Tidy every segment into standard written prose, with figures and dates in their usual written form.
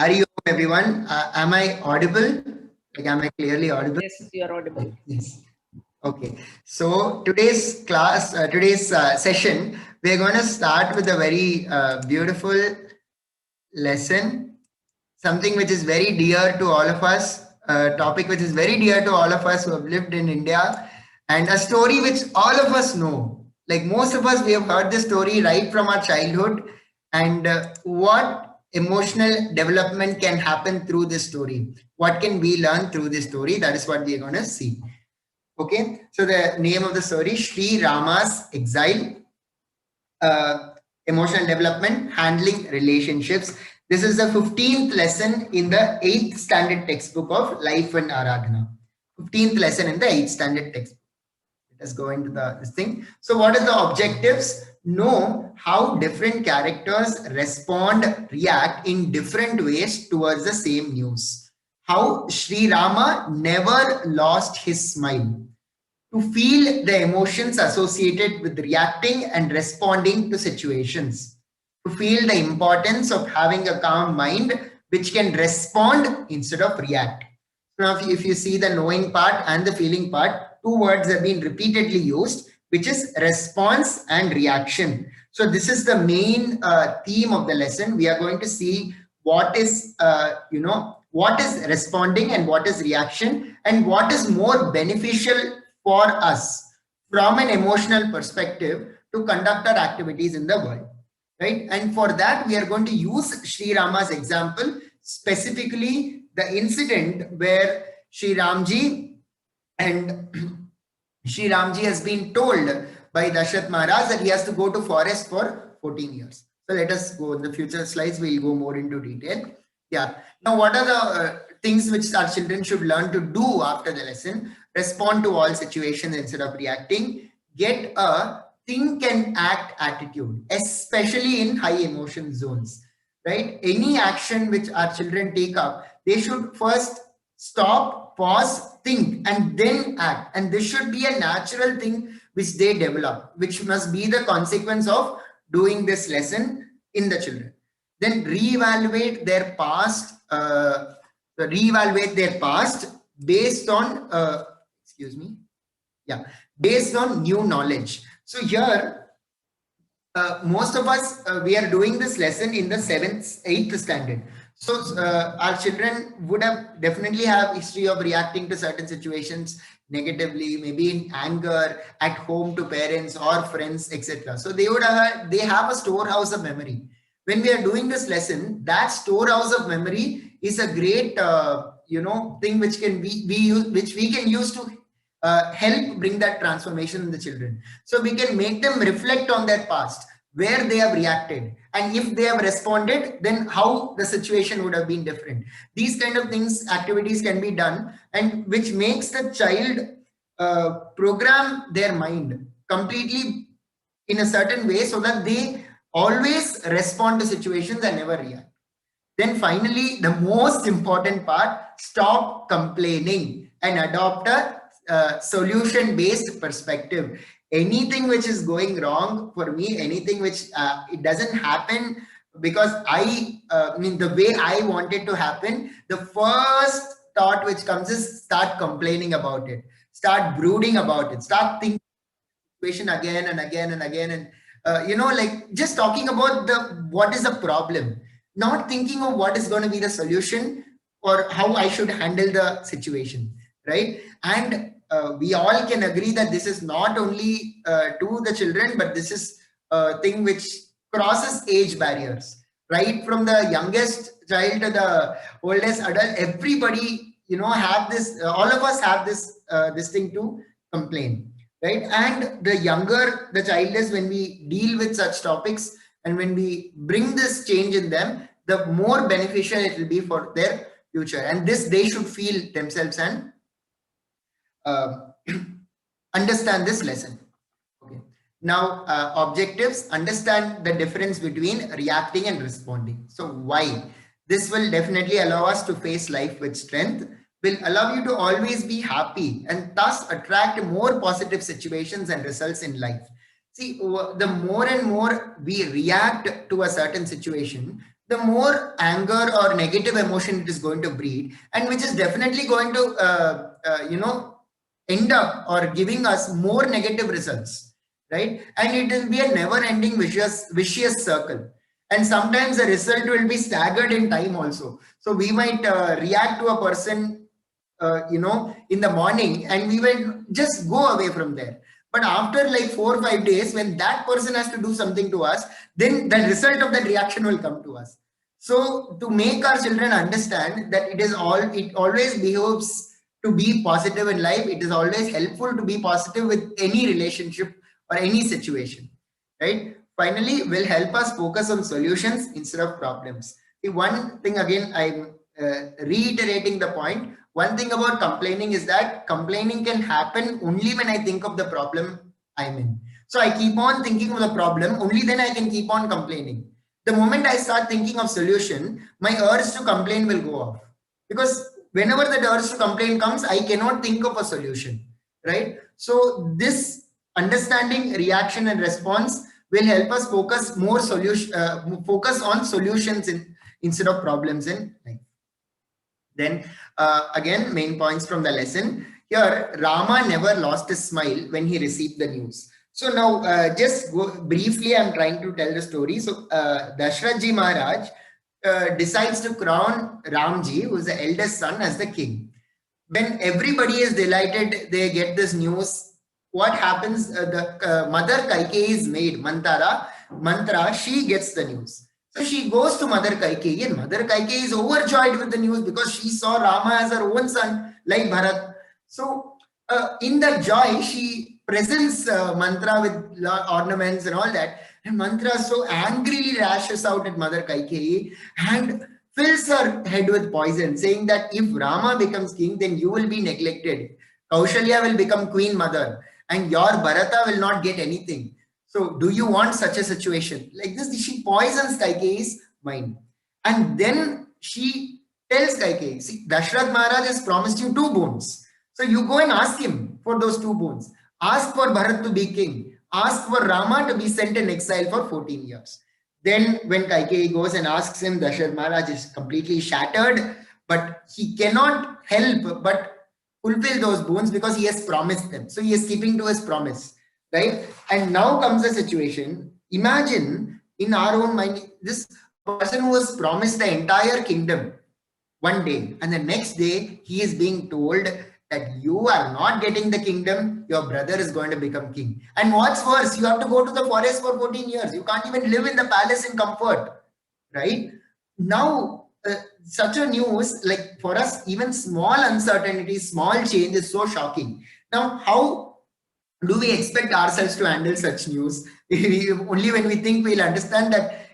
Hari Om, everyone. Am I audible? Like, am I clearly audible? Yes, you are audible. Yes. Okay. So today's session, we're going to start with a very beautiful lesson, something which is very dear to all of us, a topic which is very dear to all of us who have lived in India, and a story which all of us know. Like most of us, we have heard this story right from our childhood, and what emotional development can happen through this story. What can we learn through this story? That is what we are going to see. Okay, so the name of the story, Sri Rama's Exile, uh, emotional development, handling relationships. This is the 15th lesson in the 8th standard textbook of Life and Aradhana. 15th lesson in the 8th standard textbook. Let us go into this thing. So what are the objectives? Know how different characters respond, react in different ways towards the same news. How Sri Rama never lost his smile, to feel the emotions associated with reacting and responding to situations, to feel the importance of having a calm mind which can respond instead of react. Now, if you see the knowing part and the feeling part, two words have been repeatedly used, which is response and reaction. So this is the main theme of the lesson. We are going to see what is, what is responding and what is reaction, and what is more beneficial for us from an emotional perspective to conduct our activities in the world, right? And for that, we are going to use Sri Rama's example, specifically the incident where Sri Ramji and Sri Ramji has been told by Dashrath Maharaj that he has to go to forest for 14 years. So let us go in the future slides. We'll go more into detail. Yeah. Now, what are the things which our children should learn to do after the lesson? Respond to all situations instead of reacting. Get a think and act attitude, especially in high emotion zones, right? Any action which our children take up, they should first stop, pause, think, and then act. And this should be a natural thing which they develop, which must be the consequence of doing this lesson in the children. Then reevaluate their past, based on, based on new knowledge. So here, most of us, we are doing this lesson in the 7th, 8th standard. So our children would have definitely have history of reacting to certain situations negatively, maybe in anger, at home to parents or friends, etc. So they have a storehouse of memory. When we are doing this lesson, that storehouse of memory is a great thing which can which we can use to help bring that transformation in the children. So we can make them reflect on their past, where they have reacted, and if they have responded, then how the situation would have been different. These kind of things, activities can be done, and which makes the child program their mind completely in a certain way so that they always respond to situations and never react. Then finally, the most important part, stop complaining and adopt a solution-based perspective. Anything which is going wrong for me, anything which it doesn't happen because the way I want it to happen, the first thought which comes is start complaining about it, start brooding about it, start thinking situation again and again and again, and like just talking about what is the problem, not thinking of what is going to be the solution or how I should handle the situation, right? And we all can agree that this is not only to the children, but this is a thing which crosses age barriers, right? From the youngest child to the oldest adult, everybody, have this, all of us have this thing to complain, right? And the younger the child is, when we deal with such topics and when we bring this change in them, the more beneficial it will be for their future. And this they should feel themselves and understand this lesson. Okay. Now, objectives: understand the difference between reacting and responding. So why? This will definitely allow us to face life with strength, will allow you to always be happy, and thus attract more positive situations and results in life. See, the more and more we react to a certain situation, the more anger or negative emotion it is going to breed, and which is definitely going to end up or giving us more negative results, right? And it will be a never ending vicious circle, and sometimes the result will be staggered in time also. So we might react to a person in the morning, and we will just go away from there. But after like 4 or 5 days, when that person has to do something to us, then the result of that reaction will come to us. So to make our children understand that it always behoves to be positive in life, it is always helpful to be positive with any relationship or any situation, right? Finally, will help us focus on solutions instead of problems. The one thing again, I'm reiterating the point. One thing about complaining is that complaining can happen only when I think of the problem I'm in. So I keep on thinking of the problem, only then I can keep on complaining. The moment I start thinking of solution, my urge to complain will go off. Because whenever the urge to complain comes, I cannot think of a solution, right? So this understanding reaction and response will help us focus on solutions instead of problems in life. Then again, main points from the lesson. Here, Rama never lost his smile when he received the news. So now, briefly, I'm trying to tell the story. So Dashrath Ji Maharaj decides to crown Ramji, who is the eldest son, as the king. When everybody is delighted, they get this news. What happens? The mother Kaikeyi's maid, Mantra, she gets the news. So she goes to Mother Kaikeyi, and Mother Kaikeyi is overjoyed with the news because she saw Rama as her own son, like Bharat. So in that joy, she presents Mantra with ornaments and all that. And Mantra so angrily rashes out at Mother Kaikeyi and fills her head with poison, saying that if Rama becomes king, then you will be neglected. Kaushalya will become queen mother, and your Bharata will not get anything. So do you want such a situation? Like this, she poisons Kaikeyi's mind. And then she tells Kaikeyi, see, Dashrath Maharaj has promised you 2 boons. So you go and ask him for those 2 boons. Ask for Bharat to be king. Ask for Rama to be sent in exile for 14 years. Then when Kaikeyi goes and asks him, Dashrath Maharaj is completely shattered, but he cannot help but fulfill those boons because he has promised them. So he is keeping to his promise, right? And now comes the situation. Imagine in our own mind, this person who was promised the entire kingdom one day, and the next day he is being told that you are not getting the kingdom, your brother is going to become king. And what's worse, you have to go to the forest for 14 years. You can't even live in the palace in comfort, right? Now, such a news, like for us, even small uncertainties, small change is so shocking. Now, how do we expect ourselves to handle such news? Only when we think we'll understand that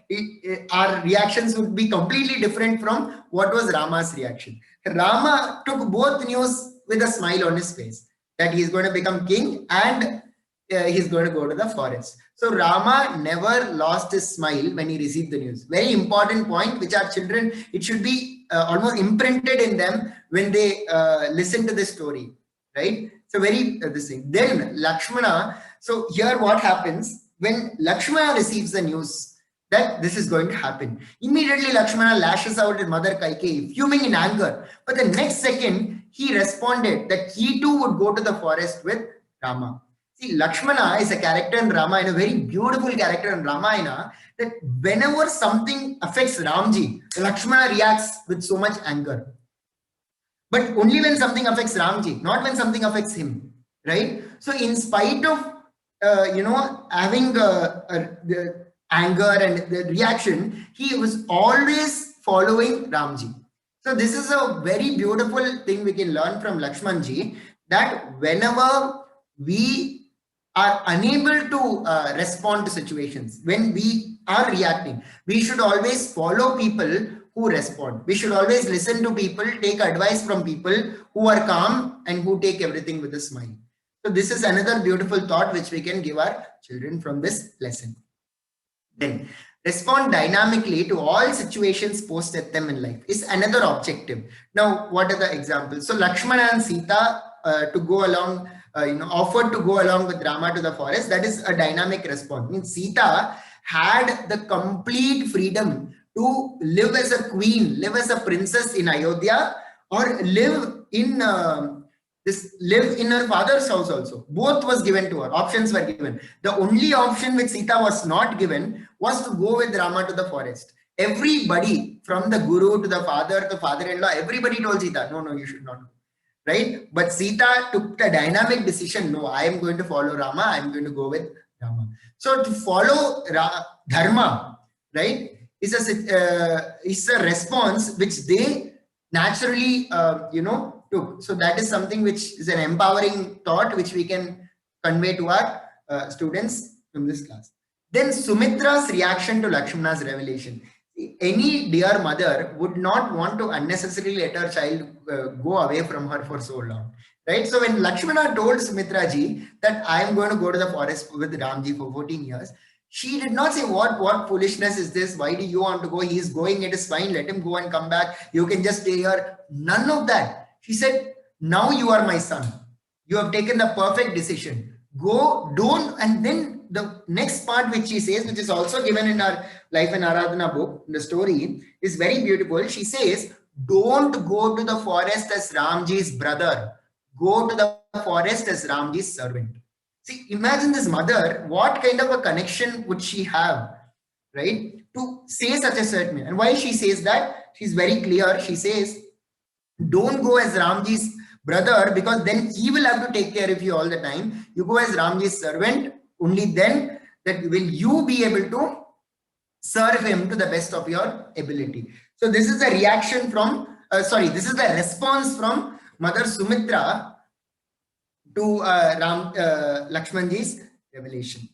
our reactions would be completely different from what was Rama's reaction. Rama took both news with a smile on his face, that he's going to become king and he's going to go to the forest. So Rama never lost his smile when he received the news. Very important point, which our children, it should be almost imprinted in them when they listen to this story, right? So very this thing. Then Lakshmana, so here what happens when Lakshmana receives the news that this is going to happen. Immediately Lakshmana lashes out at Mother Kaikeyi, fuming in anger. But the next second, he responded that he too would go to the forest with Rama. See, Lakshmana is a character in Ramayana, a very beautiful character in Ramayana, that whenever something affects Ramji, Lakshmana reacts with so much anger. But only when something affects Ramji, not when something affects him, right? So in spite of, having the anger and the reaction, he was always following Ramji. So this is a very beautiful thing we can learn from Lakshmanji, that whenever we are unable to respond to situations, when we are reacting, we should always follow people who respond. We should always listen to people, take advice from people who are calm and who take everything with a smile. So this is another beautiful thought which we can give our children from this lesson. Then respond dynamically to all situations posed at them in life is another objective. Now, what are the examples? So Lakshmana and Sita to go along, offered to go along with Rama to the forest. That is a dynamic response. Means Sita had the complete freedom to live as a queen, live as a princess in Ayodhya, or live in her father's house also. Both was given to her. Options were given. The only option which Sita was not given was to go with Rama to the forest. Everybody, from the guru to the father to father-in-law, everybody told Sita, no, you should not go. Right? But Sita took the dynamic decision, no, I am going to follow Rama, I am going to go with Rama. So to follow Dharma, right, is a response which they naturally, took. So that is something which is an empowering thought which we can convey to our students from this class. Then Sumitra's reaction to Lakshmana's revelation. Any dear mother would not want to unnecessarily let her child go away from her for so long, right? So when Lakshmana told Sumitra ji that I am going to go to the forest with Ramji for 14 years, she did not say, what foolishness is this? Why do you want to go? He is going, it is fine, let him go and come back. You can just stay here. None of that. She said, now you are my son. You have taken the perfect decision. Go, don't, and then the next part which she says, which is also given in our Life and Aradhana book, the story is very beautiful. She says, don't go to the forest as Ramji's brother. Go to the forest as Ramji's servant. See, imagine this mother, what kind of a connection would she have, right? To say such a statement. And why she says that? She's very clear. She says, don't go as Ramji's brother, because then he will have to take care of you all the time. You go as Ramji's servant, only then that will you be able to serve him to the best of your ability. So this is a reaction from, this is the response from Mother Sumitra to Lakshmanji's revelation.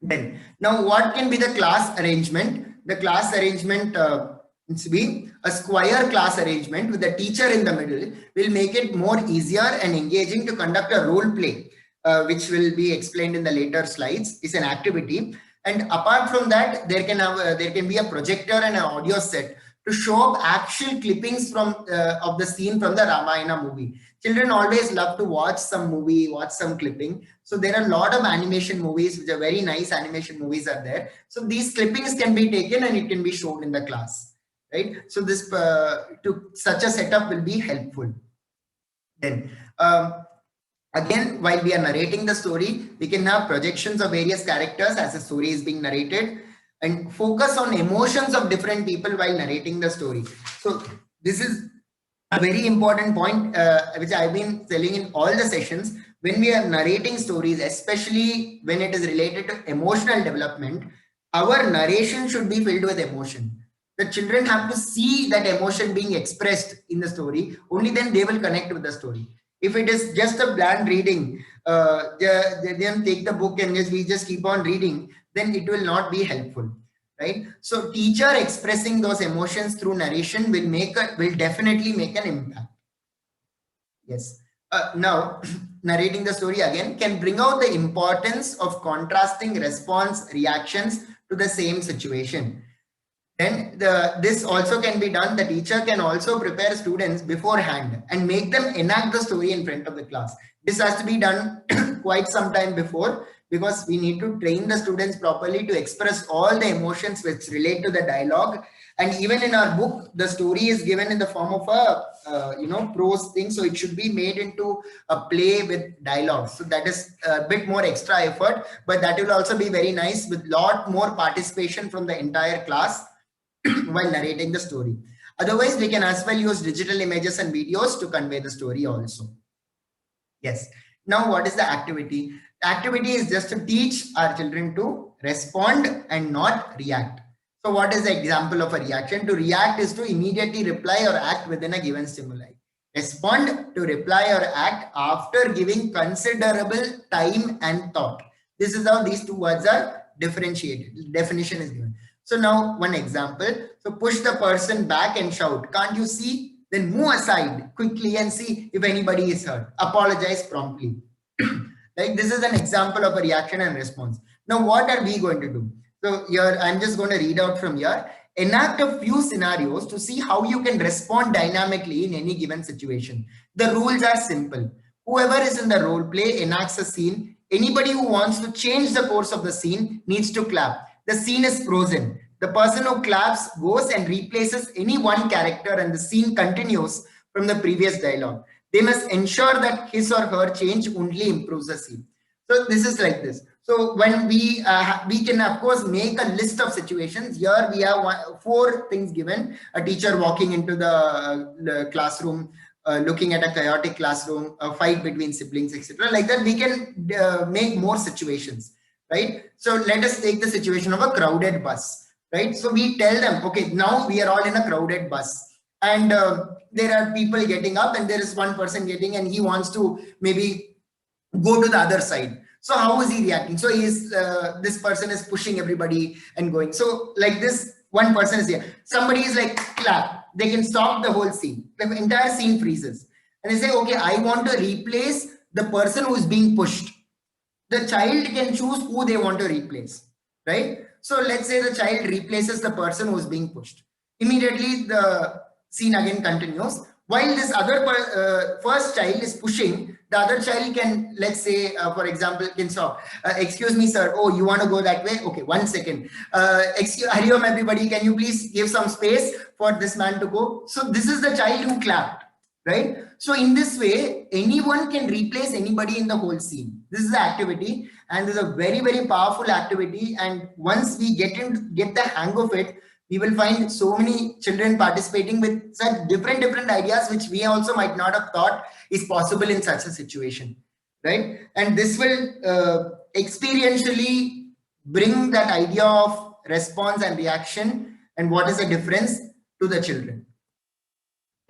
Then, now what can be the class arrangement? The class arrangement needs to be a square class arrangement with the teacher in the middle will make it more easier and engaging to conduct a role play, which will be explained in the later slides. It's an activity. And apart from that, there can be a projector and an audio set to show up actual clippings from of the scene from the Ramayana movie. Children always love to watch some movie, watch some clipping. So there are a lot of animation movies, which are very nice animation movies are there. So these clippings can be taken and it can be shown in the class, right? So this such a setup will be helpful. Then again, while we are narrating the story, we can have projections of various characters as the story is being narrated and focus on emotions of different people while narrating the story. So this is a very important point, which I've been telling in all the sessions. When we are narrating stories, especially when it is related to emotional development, our narration should be filled with emotion. The children have to see that emotion being expressed in the story. Only then they will connect with the story. If it is just a bland reading, they then take the book and we just keep on reading, then it will not be helpful, right? So teacher expressing those emotions through narration will definitely make an impact. Yes. Now, narrating the story again can bring out the importance of contrasting response reactions to the same situation. Then this also can be done. The teacher can also prepare students beforehand and make them enact the story in front of the class. This has to be done quite some time before, because we need to train the students properly to express all the emotions which relate to the dialogue. And even in our book, the story is given in the form of a prose thing. So it should be made into a play with dialogue. So that is a bit more extra effort, but that will also be very nice with lot more participation from the entire class while narrating the story. Otherwise, we can as well use digital images and videos to convey the story also. Yes. Now, what is the activity? The activity is just to teach our children to respond and not react. So what is the example of a reaction? To react is to immediately reply or act within a given stimuli. Respond to reply or act after giving considerable time and thought. This is how these two words are differentiated. Definition is given. So now one example. So push the person back and shout, can't you see? Then move aside quickly and see if anybody is hurt. Apologize promptly. Like this is an example of a reaction and response. Now what are we going to do? So here I'm just going to read out from here. Enact a few scenarios to see how you can respond dynamically in any given situation. The rules are simple. Whoever is in the role play enacts a scene. Anybody who wants to change the course of the scene needs to clap. The scene is frozen. The person who claps goes and replaces any one character and the scene continues from the previous dialogue. They must ensure that his or her change only improves the scene. So this is like this. So when we can of course make a list of situations. Here we have four things given: a teacher walking into the classroom, looking at a chaotic classroom, a fight between siblings, etc. Like that, we can make more situations, right? So let us take the situation of a crowded bus, right? So we tell them, okay, now we are all in a crowded bus, and there are people getting up, and there is one person getting, and he wants to maybe go to the other side. So how is he reacting? So this person is pushing everybody and going. So like this, one person is here. Somebody is like clap. They can stop the whole scene. The entire scene freezes, and they say, okay, I want to replace the person who is being pushed. The child can choose who they want to replace, right? So let's say the child replaces the person who is being pushed. Immediately the scene again continues. While this other first child is pushing, the other child can, let's say, for example, can stop. Excuse me, sir. Oh, you want to go that way? Okay, 1 second. Hariom, everybody, can you please give some space for this man to go? So this is the child who clapped, right? So in this way, anyone can replace anybody in the whole scene. This is the activity, and this is a very, very powerful activity. And once we get the hang of it, we will find so many children participating with such different ideas, which we also might not have thought is possible in such a situation, right? And this will experientially bring that idea of response and reaction and what is the difference to the children.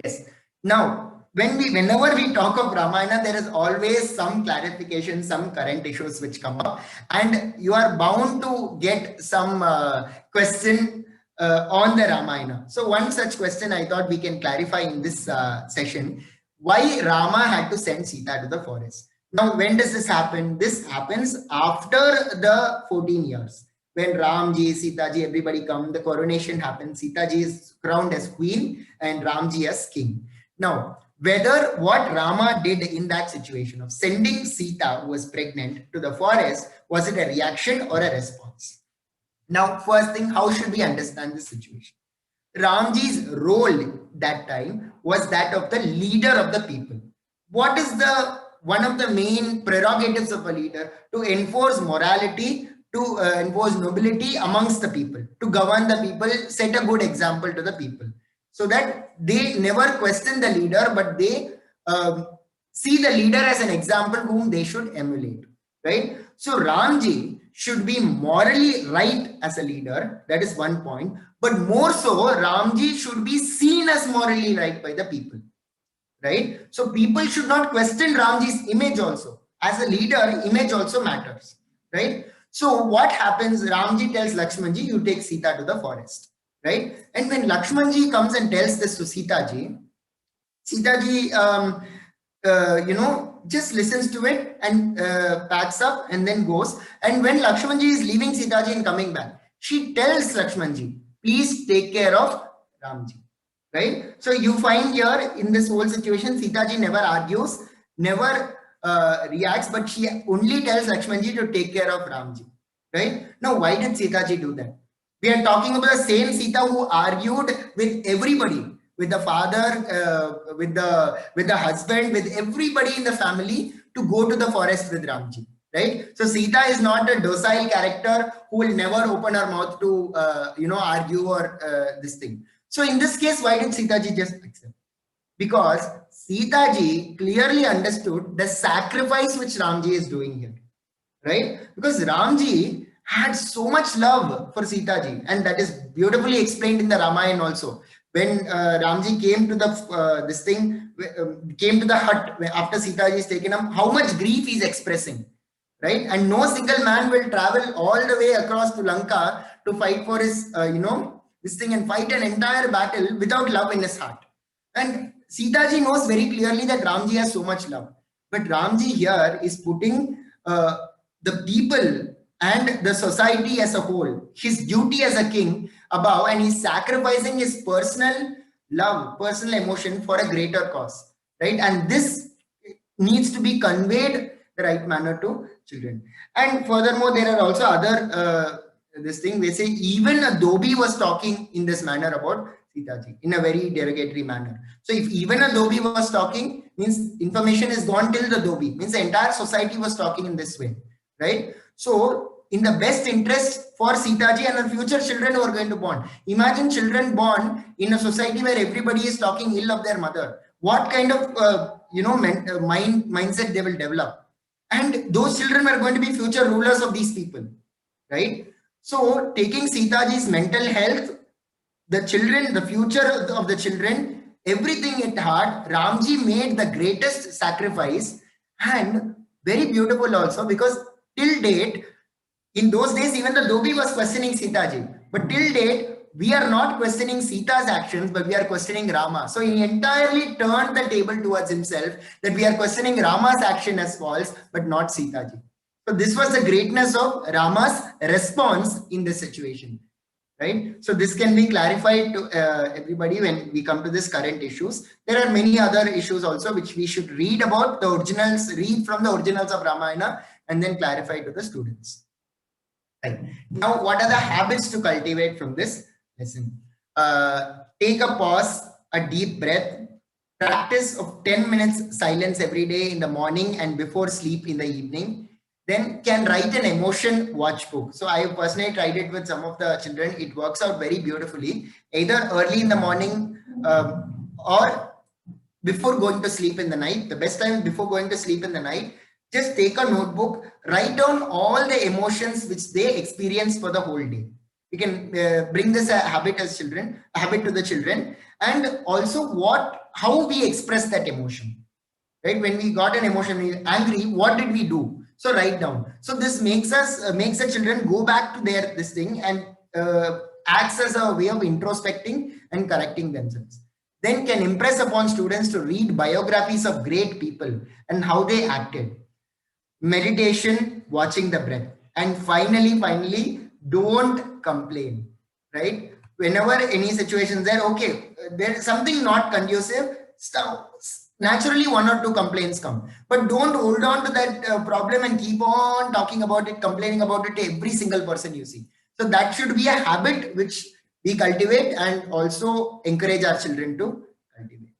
Yes. Now, whenever we talk of Ramayana, there is always some clarification, some current issues which come up, and you are bound to get some question on the Ramayana. So one such question I thought we can clarify in this session: why Rama had to send Sita to the forest? Now, when does this happen? This happens after the 14 years. When Ramji, Sitaji, everybody come, the coronation happens. Sitaji is crowned as queen and Ramji as king. Now, whether what Rama did in that situation of sending Sita, who was pregnant, to the forest, was it a reaction or a response? Now, first thing, how should we understand this situation? Ramji's role that time was that of the leader of the people. What is one of the main prerogatives of a leader? To enforce morality, to enforce nobility amongst the people, to govern the people, set a good example to the people, so that they never question the leader, but they see the leader as an example whom they should emulate, right? So Ramji should be morally right as a leader. That is one point. But more so, Ramji should be seen as morally right by the people, right? So people should not question Ramji's image also. As a leader, image also matters, right? So what happens? Ramji tells Lakshmanji, you take Sita to the forest, right? And when Lakshmanji comes and tells this to Sitaji, Sitaji, just listens to it and packs up and then goes. And when Lakshmanji is leaving Sitaji and coming back, she tells Lakshmanji, please take care of Ramji, right? So you find here in this whole situation, Sitaji never argues, never reacts, but she only tells Lakshmanji to take care of Ramji, right? Now, why did Sitaji do that? We are talking about the same Sita who argued with everybody, with the father, with the husband, with everybody in the family, to go to the forest with Ramji, right? So Sita is not a docile character who will never open her mouth to argue or this thing. So in this case, why did Sitaji just accept? Because Sitaji clearly understood the sacrifice which Ramji is doing here, right? Because Ramji had so much love for Sitaji, and that is beautifully explained in the Ramayana also. When Ramji came to the came to the hut after Sitaji is taken up, how much grief he is expressing, right? And no single man will travel all the way across to Lanka to fight for his, this thing, and fight an entire battle without love in his heart. And Sitaji knows very clearly that Ramji has so much love. But Ramji here is putting the people and the society as a whole, his duty as a king, above, and he's sacrificing his personal love, personal emotion for a greater cause, right? And this needs to be conveyed the right manner to children. And furthermore, there are also other this thing, they say even a Dobi was talking in this manner about Sitaji in a very derogatory manner. So if even a Dobi was talking, means information is gone till the Dobi, means the entire society was talking in this way, right? So in the best interest for Sitaji and her future children who are going to born. Imagine children born in a society where everybody is talking ill of their mother. What kind of mindset they will develop? And those children are going to be future rulers of these people, right? So taking Sitaji's mental health, the children, the future of the children, everything at heart, Ramji made the greatest sacrifice, and very beautiful also, because till date, in those days, even the Dobi was questioning Sitaji. But till date, we are not questioning Sita's actions, but we are questioning Rama. So he entirely turned the table towards himself, that we are questioning Rama's action as false, but not Sitaji. So this was the greatness of Rama's response in this situation, right? So this can be clarified to everybody when we come to this current issues. There are many other issues also which we should read about the originals, read from the originals of Ramayana, and then clarify to the students. Right. Now, what are the habits to cultivate from this lesson? Take a pause, a deep breath, practice of 10 minutes silence every day in the morning and before sleep in the evening. Then can write an emotion watch book. So I personally tried it with some of the children. It works out very beautifully, either early in the morning or before going to sleep in the night. The best time before going to sleep in the night, just take a notebook, write down all the emotions which they experience for the whole day. You can bring this a habit as children, a habit to the children, and also how we express that emotion. Right? When we got an emotion, we angry, what did we do? So write down. So this makes the children go back to this thing and acts as a way of introspecting and correcting themselves. Then can impress upon students to read biographies of great people and how they acted. Meditation, watching the breath. And finally, don't complain, right? Whenever any situation there, okay, there's something not conducive, naturally one or two complaints come. But don't hold on to that problem and keep on talking about it, complaining about it to every single person you see. So that should be a habit which we cultivate and also encourage our children to cultivate.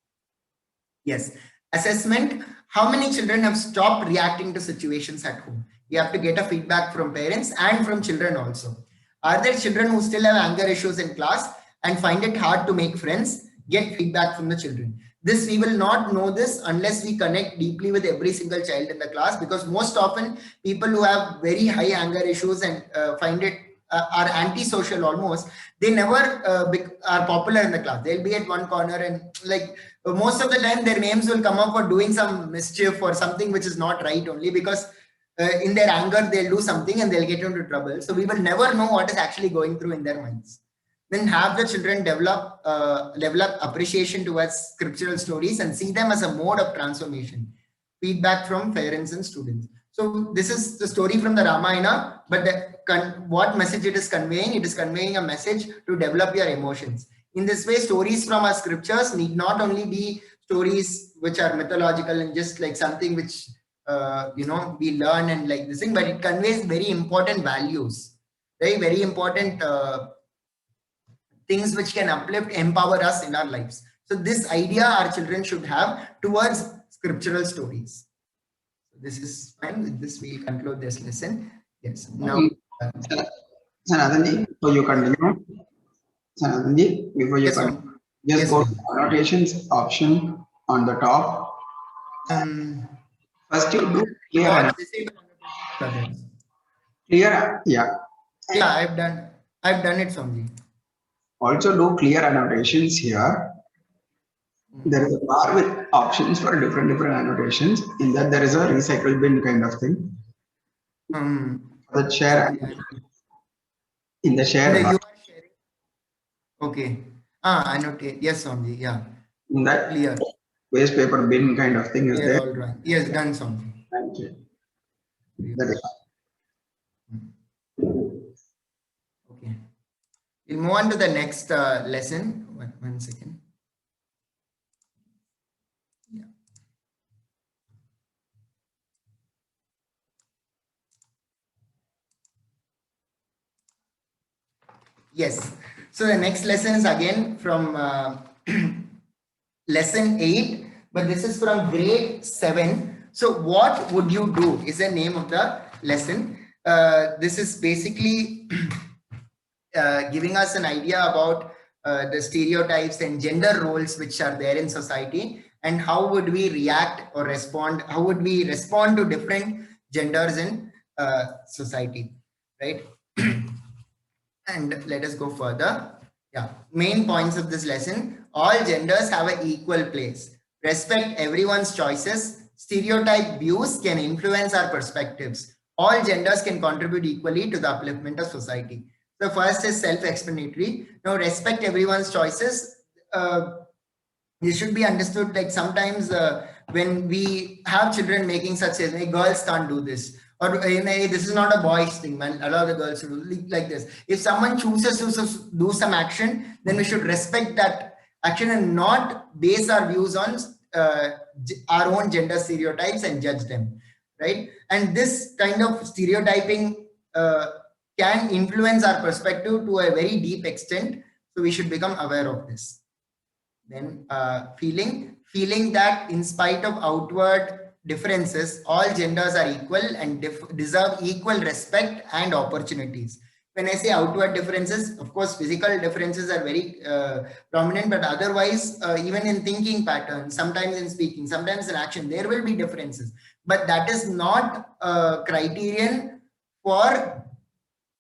Yes. Assessment. How many children have stopped reacting to situations at home? You have to get a feedback from parents and from children also. Are there children who still have anger issues in class and find it hard to make friends? Get feedback from the children. This, we will not know this unless we connect deeply with every single child in the class, because most often people who have very high anger issues and find it are antisocial almost, they never are popular in the class. They'll be at one corner and like most of the time their names will come up for doing some mischief or something which is not right, only because in their anger they'll do something and they'll get into trouble. So we will never know what is actually going through in their minds. Then have the children develop appreciation towards scriptural stories and see them as a mode of transformation. Feedback from parents and students. So this is the story from the Ramayana, but what message it is conveying? It is conveying a message to develop your emotions. In this way, stories from our scriptures need not only be stories which are mythological and just like something which we learn and like this thing, but it conveys very important values, very important things which can uplift, empower us in our lives. So this idea our children should have towards scriptural stories. So this is fine. With this, we'll conclude this lesson. Yes. Now, Sanatan, before you continue, Sanatan, before you yes, continue, just go to annotations option on the top. First, you do clear. Clear, yeah. Yeah, I've done it, Swami. Also do clear annotations here. There is a bar with options for different annotations. In that there is a recycle bin kind of thing. The share in the share bar. Okay. Annotate. Yes, Swami. Yeah. In that clear waste paper bin kind of thing is there. All right. Yes, done, Swami. Thank you. That is. Okay. We'll move on to the next lesson. One second. Yeah. Yes. So the next lesson is again from lesson 8, but this is from grade 7. So what would you do is the name of the lesson. This is basically giving us an idea about the stereotypes and gender roles which are there in society, and how would we react or respond, how would we respond to different genders in society, right? And let us go further. Yeah, main points of this lesson: all genders have an equal place. Respect everyone's choices. Stereotype views can influence our perspectives. All genders can contribute equally to the upliftment of society. The first is self-explanatory. Now, respect everyone's choices. This should be understood. Like sometimes when we have children making such as, hey, girls can't do this, or hey, this is not a boys thing, man, allow the girls to do like this. If someone chooses to do some action, then we should respect that action and not base our views on our own gender stereotypes and judge them, right? And this kind of stereotyping can influence our perspective to a very deep extent, so we should become aware of this. Then feeling that in spite of outward differences, all genders are equal and deserve equal respect and opportunities. When I say outward differences, of course physical differences are very prominent, but otherwise even in thinking patterns, sometimes in speaking, sometimes in action, there will be differences, but that is not a criterion for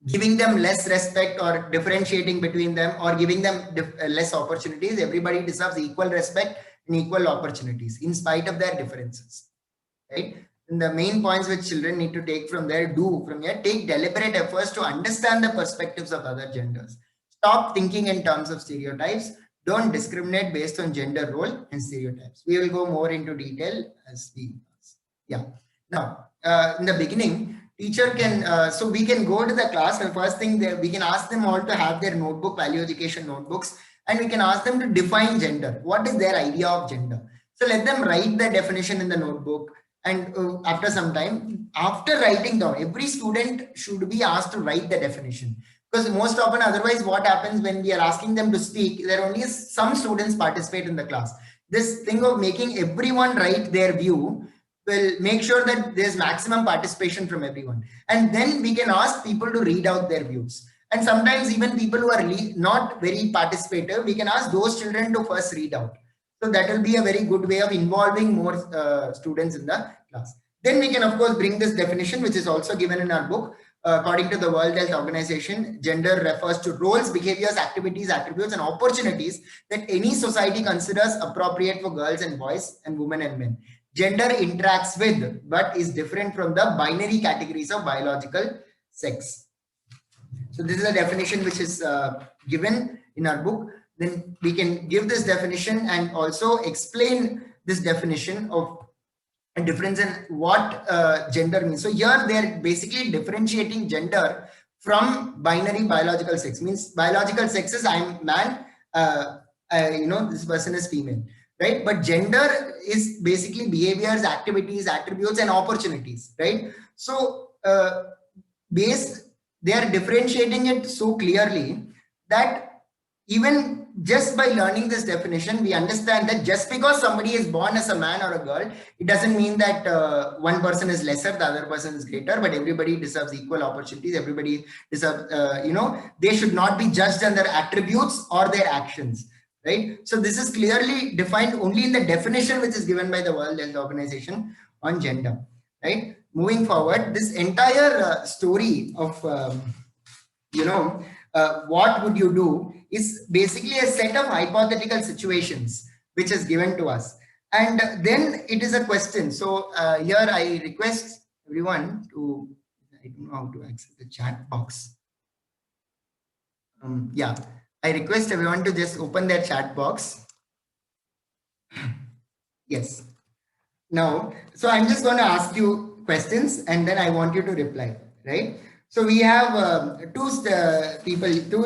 giving them less respect or differentiating between them or giving them less opportunities. Everybody deserves equal respect and equal opportunities in spite of their differences, right? And the main points which children need to take from there, take deliberate efforts to understand the perspectives of other genders. Stop thinking in terms of stereotypes. Don't discriminate based on gender role and stereotypes. We will go more into detail as we pass. Yeah. Now, in the beginning, teacher can so we can go to the class, and first thing there we can ask them all to have their notebook, value education notebooks, and we can ask them to define gender. What is their idea of gender? So let them write the definition in the notebook, and after some time, after writing down, every student should be asked to write the definition, because most often otherwise what happens when we are asking them to speak, there only some students participate in the class. This thing of making everyone write their view will make sure that there's maximum participation from everyone, and then we can ask people to read out their views. And sometimes even people who are not very participative, we can ask those children to first read out. So that will be a very good way of involving more students in the class. Then we can of course bring this definition, which is also given in our book. According to the World Health Organization, gender refers to roles, behaviors, activities, attributes, and opportunities that any society considers appropriate for girls and boys and women and men. Gender interacts with but is different from the binary categories of biological sex. So this is a definition which is given in our book. Then we can give this definition and also explain this definition of a difference in what gender means. So here they're basically differentiating gender from binary biological sex. Means biological sex is I'm man, this person is female, right? But gender is basically behaviors, activities, attributes, and opportunities, right? So they are differentiating it so clearly that even just by learning this definition, we understand that just because somebody is born as a man or a girl, it doesn't mean that one person is lesser, the other person is greater, but everybody deserves equal opportunities. Everybody deserves, they should not be judged on their attributes or their actions, right? So this is clearly defined only in the definition which is given by the World Health Organization on gender, right? Moving forward, this entire story of, what would you do is basically a set of hypothetical situations which is given to us. And then it is a question. So here I request everyone to, I don't know how to access the chat box. I request everyone to just open their chat box. Yes. Now, so I'm just going to ask you questions and then I want you to reply, right? So we have two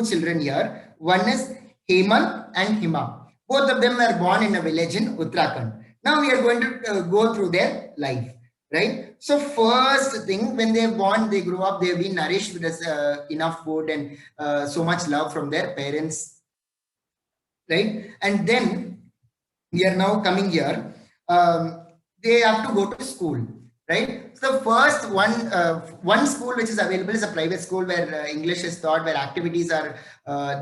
children here. One is Hemant and Hima. Both of them were born in a village in Uttarakhand. Now we are going to go through their life. right? So first thing, when they're born, they grow up, they've been nourished with enough food and so much love from their parents, right? And then we are now coming here. They have to go to school, right? So the first one school which is available is a private school where English is taught, where activities are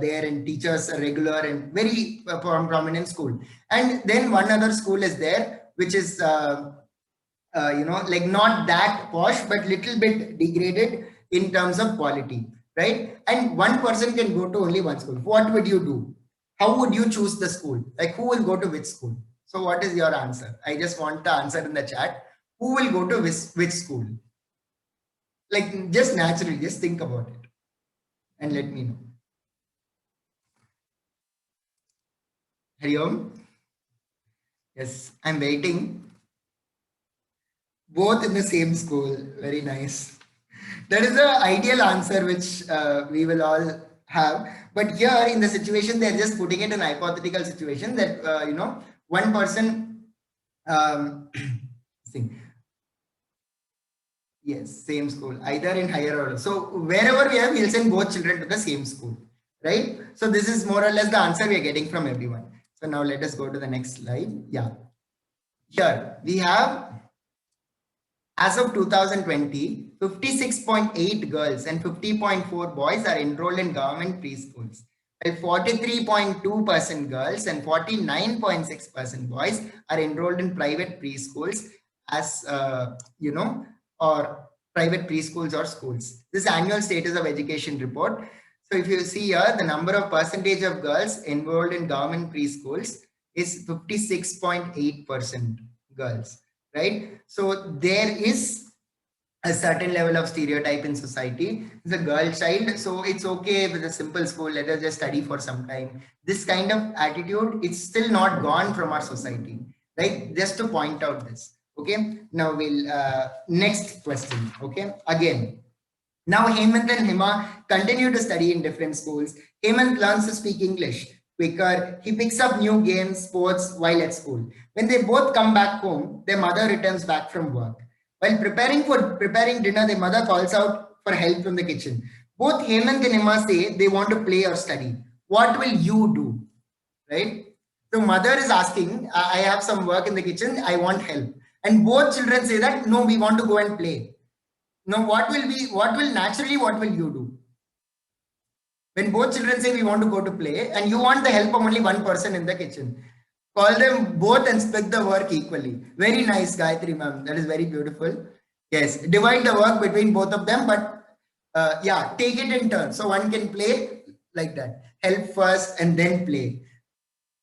there and teachers are regular and very prominent school. And then one other school is there which is like not that posh but little bit degraded in terms of quality, right? And one person can go to only one school. What would you do? How would you choose the school? Like, who will go to which school? So what is your answer? I just want the answer in the chat. Who will go to which school? Like, just naturally, just think about it and let me know. Hariom? Yes, I'm waiting. Both in the same school. Very nice. That is the ideal answer which we will all have. But here in the situation, they're just putting it in a hypothetical situation that, one person, see, yes, same school, either in higher order. So wherever we have, we'll send both children to the same school, right? So this is more or less the answer we are getting from everyone. So now let us go to the next slide. Yeah. Here we have, as of 2020, 56.8 girls and 50.4 boys are enrolled in government preschools, while 43.2% girls and 49.6% boys are enrolled in private preschools as, or private preschools or schools. This annual status of education report. So if you see here, the number of percentage of girls enrolled in government preschools is 56.8% girls, right? So there is a certain level of stereotype in society. It's a girl child, so it's okay with a simple school, let us just study for some time. This kind of attitude, it's still not gone from our society, right? Just to point out this. Okay, now we'll next question. Okay, again, now Hemant and Hima continue to study in different schools. Hemant learns to speak English quicker. He picks up new games, sports while at school. When they both come back home, their mother returns back from work. While preparing dinner, their mother calls out for help from the kitchen. Both Hemant and Hima say they want to play or study. What will you do? Right? So mother is asking, I have some work in the kitchen, I want help. And both children say that, no, we want to go and play. Now, what will you do? When both children say we want to go to play and you want the help of only one person in the kitchen, call them both and split the work equally. Very nice, Gayatri ma'am. That is very beautiful. Yes, divide the work between both of them, but yeah, take it in turn. So one can play like that. Help first and then play.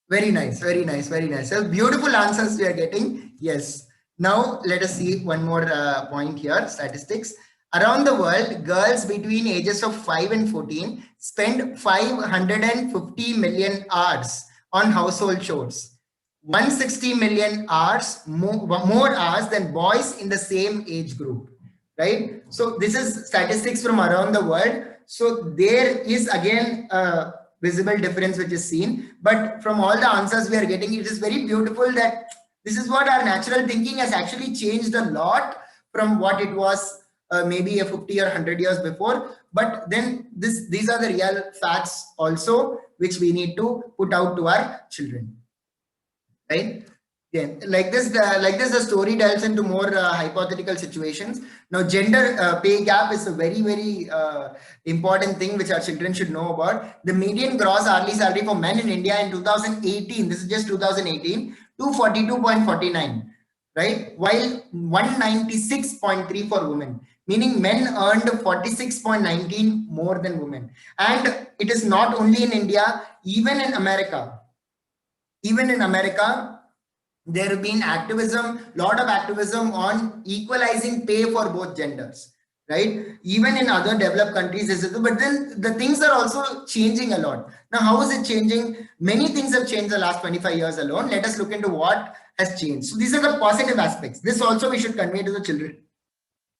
Very nice, very nice, very nice. So beautiful answers we are getting. Yes. Now let us see one more point here. Statistics. Around the world, girls between ages of 5 and 14 spend 550 million hours on household chores. 160 million hours, more hours than boys in the same age group, right? So this is statistics from around the world. So there is again a visible difference which is seen, but from all the answers we are getting, it is very beautiful that this is what our natural thinking has actually changed a lot from what it was maybe a 50 or 100 years before. But then these are the real facts also, which we need to put out to our children, right? Yeah, like this, the story delves into more hypothetical situations. Now, gender pay gap is a very, very important thing which our children should know about. The median gross hourly salary for men in India in 2018, this is just 2018, 242.49, right? While 196.3 for women, meaning men earned 46.19 more than women. And it is not only in India, even in America. Even in America, there have been lot of activism on equalizing pay for both genders, right? Even in other developed countries, but then the things are also changing a lot. Now, how is it changing? Many things have changed the last 25 years alone. Let us look into what has changed. So these are the positive aspects. This also we should convey to the children.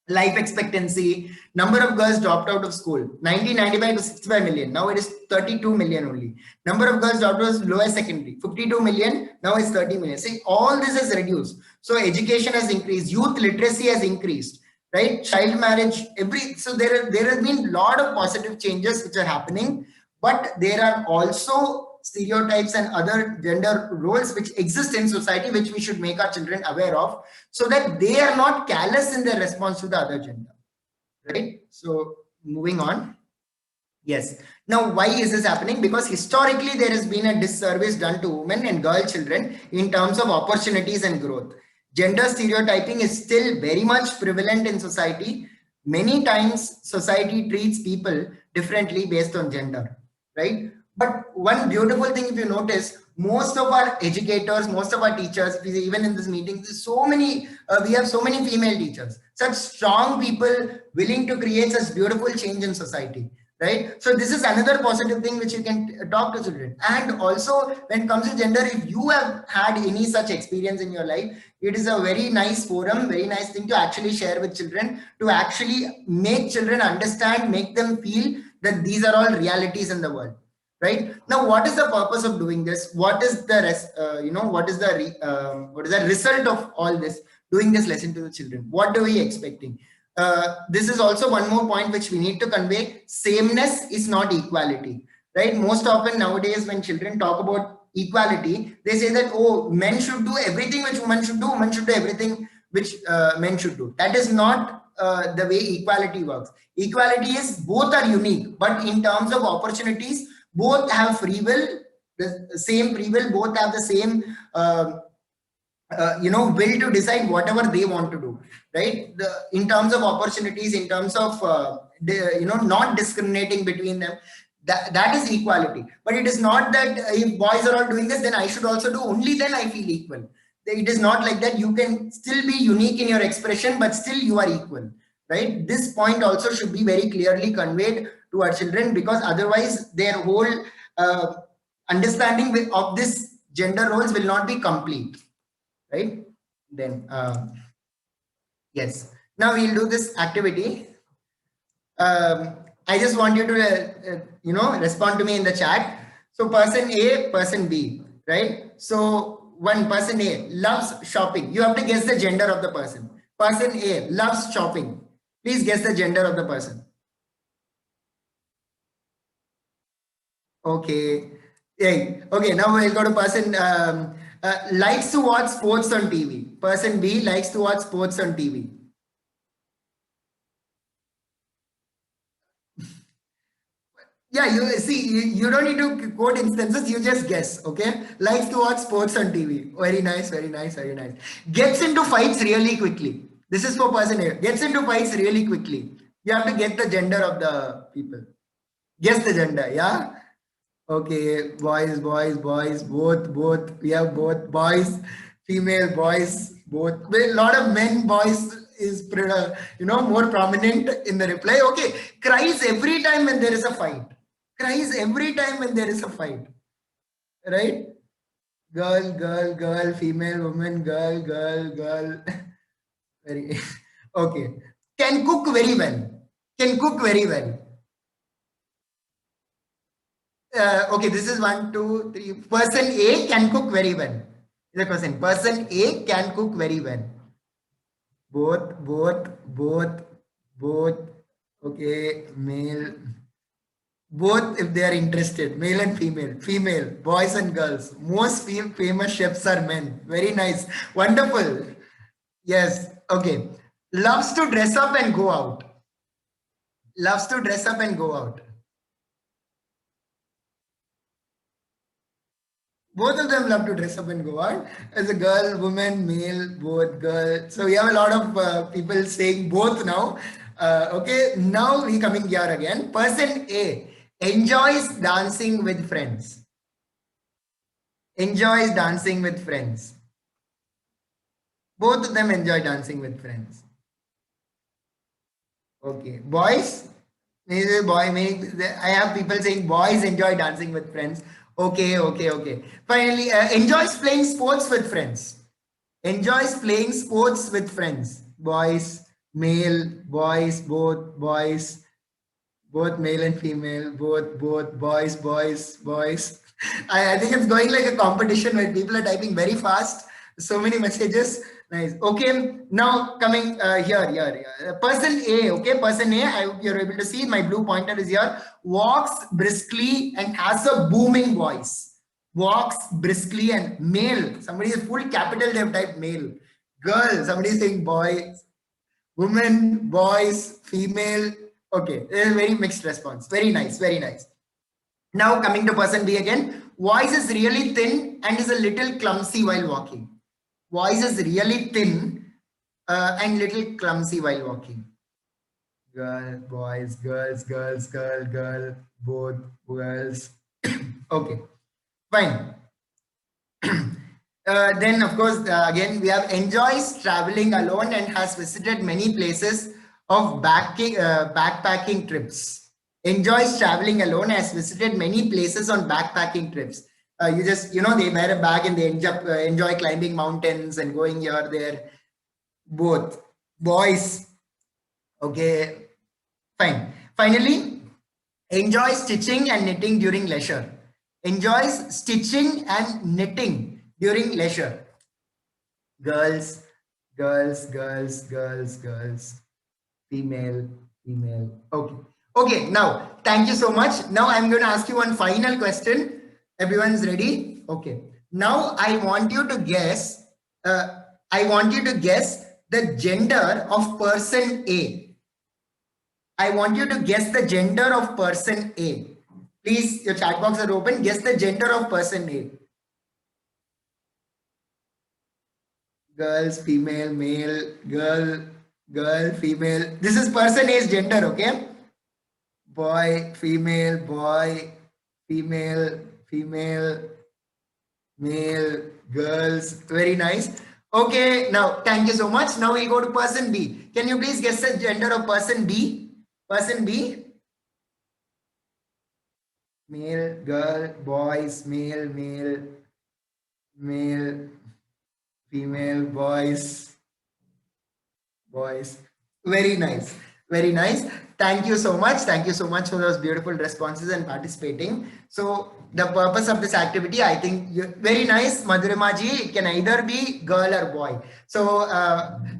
life expectancy, number of girls dropped out of school, 1995 to 65 million, now it is 32 million only. Number of girls dropped out of lower secondary, 52 million, now it's 30 million. See, all this has reduced. So education has increased, youth literacy has increased, right? Child marriage, so there has been a lot of positive changes which are happening, but there are also stereotypes and other gender roles which exist in society, which we should make our children aware of, so that they are not callous in their response to the other gender, right? So moving on. Yes. Now, why is this happening? Because historically there has been a disservice done to women and girl children in terms of opportunities and growth. Gender stereotyping is still very much prevalent in society. Many times society treats people differently based on gender, right? But one beautiful thing, if you notice, most of our educators, most of our teachers, even in this meeting, we have so many female teachers, such strong people willing to create such beautiful change in society, right? So this is another positive thing which you can talk to children. And also when it comes to gender, if you have had any such experience in your life, it is a very nice forum, very nice thing to actually share with children, to actually make children understand, make them feel that these are all realities in the world, right? Now what is the purpose of doing this? What is the what is the result of all this, doing this lesson to the children? What are we expecting? This is also one more point which we need to convey. Sameness is not equality, right? Most often nowadays when children talk about equality, they say that, oh, men should do everything which women should do, women should do everything which men should do. That is not the way equality works. Equality is both are unique, but in terms of opportunities, both have free will, the same free will, both have the same will to decide whatever they want to do, right? In terms of opportunities, in terms of not discriminating between them, that is equality. But it is not that if boys are all doing this, then I should also do, only then I feel equal. It is not like that. You can still be unique in your expression, but still you are equal, right? This point also should be very clearly conveyed to our children, because otherwise their whole understanding of this gender roles will not be complete, right? Then yes, now we'll do this activity. I just want you to respond to me in the chat. So person A, person B, right? So one, person A loves shopping. You have to guess the gender of the person. Person A loves shopping. Please guess the gender of the person. Okay. Yeah. Okay, now we'll go to person likes to watch sports on TV. Person B likes to watch sports on TV. Yeah, you see, you don't need to quote instances, you just guess, okay? Likes to watch sports on TV. Very nice, very nice, very nice. Gets into fights really quickly. This is for person A. Gets into fights really quickly. You have to get the gender of the people. Guess the gender, yeah? Okay, boys, both. We have both boys, female, boys, both. Well, a lot of men, boys is more prominent in the reply. Okay, cries every time when there is a fight. Cries every time when there is a fight, right? Girl, female, woman, girl. Very okay. Can cook very well. Can cook very well. Okay, this is 1, 2, 3. Person A can cook very well. The question. Person A can cook very well. Both. Okay, male. Both if they are interested, male and female, boys and girls. Most famous chefs are men. Very nice. Wonderful. Yes. Okay. Loves to dress up and go out. Loves to dress up and go out. Both of them love to dress up and go out. As a girl, woman, male, both, girl. So we have a lot of people saying both now. Okay, now we coming here again. Person A enjoys dancing with friends. Enjoys dancing with friends. Both of them enjoy dancing with friends. Okay, boys. I have people saying boys enjoy dancing with friends. Okay. Finally, enjoys playing sports with friends. Enjoys playing sports with friends. Boys. male, boys, both male and female, both boys. I think it's going like a competition where people are typing very fast. So many messages. Nice. Okay. Now coming here. Person A. Okay. Person A. I hope you're able to see. My blue pointer is here. Walks briskly and has a booming voice. Walks briskly and male. Somebody is full capital. They have typed male. Girl. Somebody is saying boy. Women, boys, female. Okay, there's a very mixed response. Very nice, very nice. Now coming to person B again. Voice is really thin and is a little clumsy while walking. Voice is really thin and little clumsy while walking. Girl, boys, girl, both girls. Okay, fine. Then of course again we have enjoys traveling alone and has visited many places of backpacking trips. Enjoys traveling alone, has visited many places on backpacking trips. You just they wear a bag and they enjoy climbing mountains and going here there. Both boys. Okay, fine. Finally, enjoys stitching and knitting during leisure. Enjoys stitching and knitting during leisure. Girls, girls. Female. Okay. Okay, now thank you so much. Now I'm going to ask you one final question. Everyone's ready? Okay. Now I want you to guess. The gender of person A. I want you to guess the gender of person A. Please, your chat box are open. Guess the gender of person A. Girls, female, male, girl, female. This is person A's gender, okay? Boy, female, male, girls. Very nice. Okay, now thank you so much. Now we'll go to person B. Can you please guess the gender of person B? Person B. Male, girl, boys, male, female, boys. Very nice. Very nice. Thank you so much. Thank you so much for those beautiful responses and participating. So the purpose of this activity, I think, very nice, Madhurima ji. It can either be girl or boy. So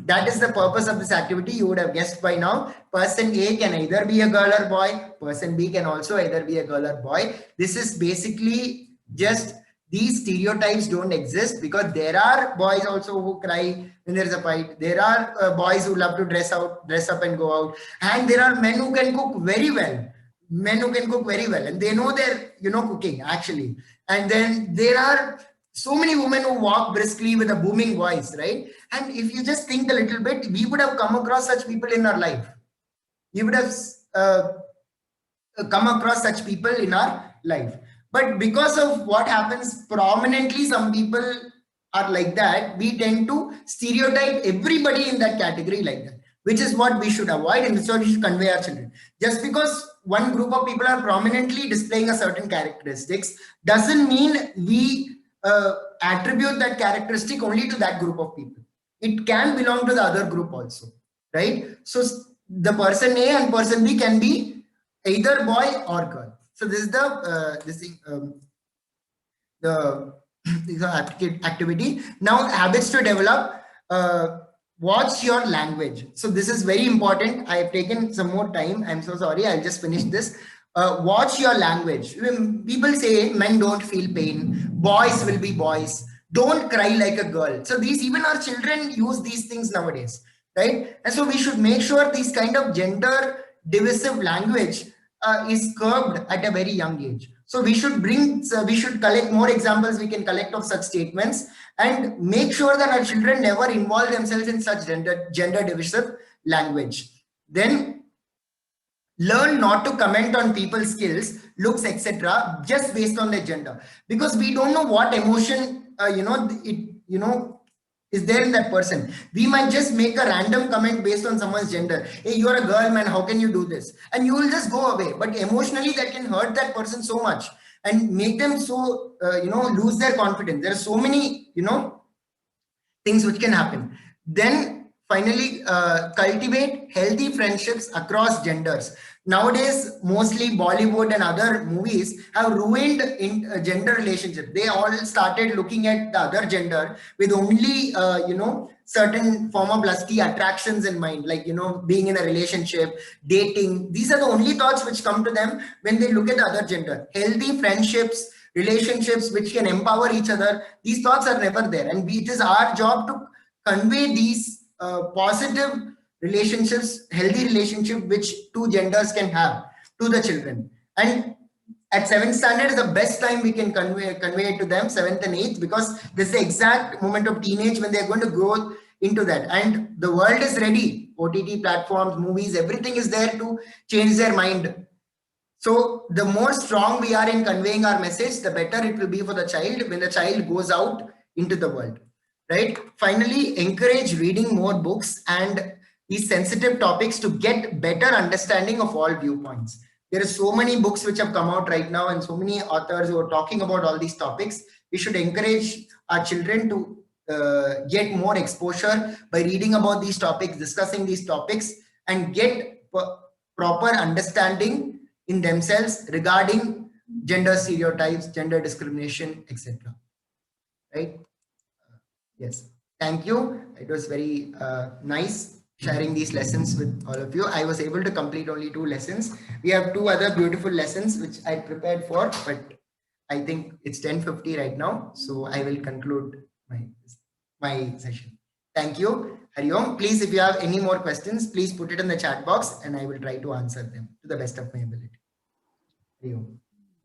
that is the purpose of this activity. You would have guessed by now. Person A can either be a girl or boy. Person B can also either be a girl or boy. This is basically just these stereotypes don't exist because there are boys also who cry when there's a fight. There are boys who love to dress up and go out, and there are men who can cook very well. And they know their cooking actually. And then there are so many women who walk briskly with a booming voice, right? And if you just think a little bit, we would have come across such people in our life. We would have come across such people in our life. But because of what happens prominently, some people are like that. We tend to stereotype everybody in that category like that, which is what we should avoid and so we should convey our children. Just because one group of people are prominently displaying a certain characteristics doesn't mean we attribute that characteristic only to that group of people. It can belong to the other group also, right? So the person A and person B can be either boy or girl. So this is the activity. Now habits to develop. Watch your language. So this is very important. I have taken some more time. I'm so sorry. I'll just finish this. Watch your language. When people say men don't feel pain, boys will be boys. Don't cry like a girl. So even our children use these things nowadays, right? And so we should make sure these kind of gender divisive language is curbed at a very young age. So we should collect more examples we can collect of such statements and make sure that our children never involve themselves in such gender divisive language. Then learn not to comment on people's skills, looks, etc. just based on their gender, because we don't know what emotion is there in that person. We might just make a random comment based on someone's gender. Hey, you're a girl, man, how can you do this? And you will just go away. But emotionally, that can hurt that person so much and make them so, lose their confidence. There are so many, things which can happen. Then finally, cultivate healthy friendships across genders. Nowadays, mostly Bollywood and other movies have ruined in gender relationship. They all started looking at the other gender with only certain form of lusty attractions in mind, like being in a relationship, dating. These are the only thoughts which come to them when they look at the other gender. Healthy friendships, relationships which can empower each other, these thoughts are never there, and it is our job to convey these positive relationships, healthy relationship which two genders can have to the children. And at seventh standard is the best time we can convey it to them, seventh and eighth, because this is the exact moment of teenage when they're going to grow into that. And the world is ready. OTT platforms, movies, everything is there to change their mind. So the more strong we are in conveying our message, the better it will be for the child when the child goes out into the world, right? Finally, encourage reading more books and these sensitive topics to get better understanding of all viewpoints. There are so many books which have come out right now and so many authors who are talking about all these topics. We should encourage our children to get more exposure by reading about these topics, discussing these topics, and get proper understanding in themselves regarding gender stereotypes, gender discrimination, etc. Right? Yes. Thank you. It was very nice sharing these lessons with all of you. I was able to complete only 2 lessons. We have 2 other beautiful lessons which I prepared for, but I think it's 10:50 right now, so I will conclude my session. Thank you. Hari Om. Please, if you have any more questions, please put it in the chat box and I will try to answer them to the best of my ability. Hari Om.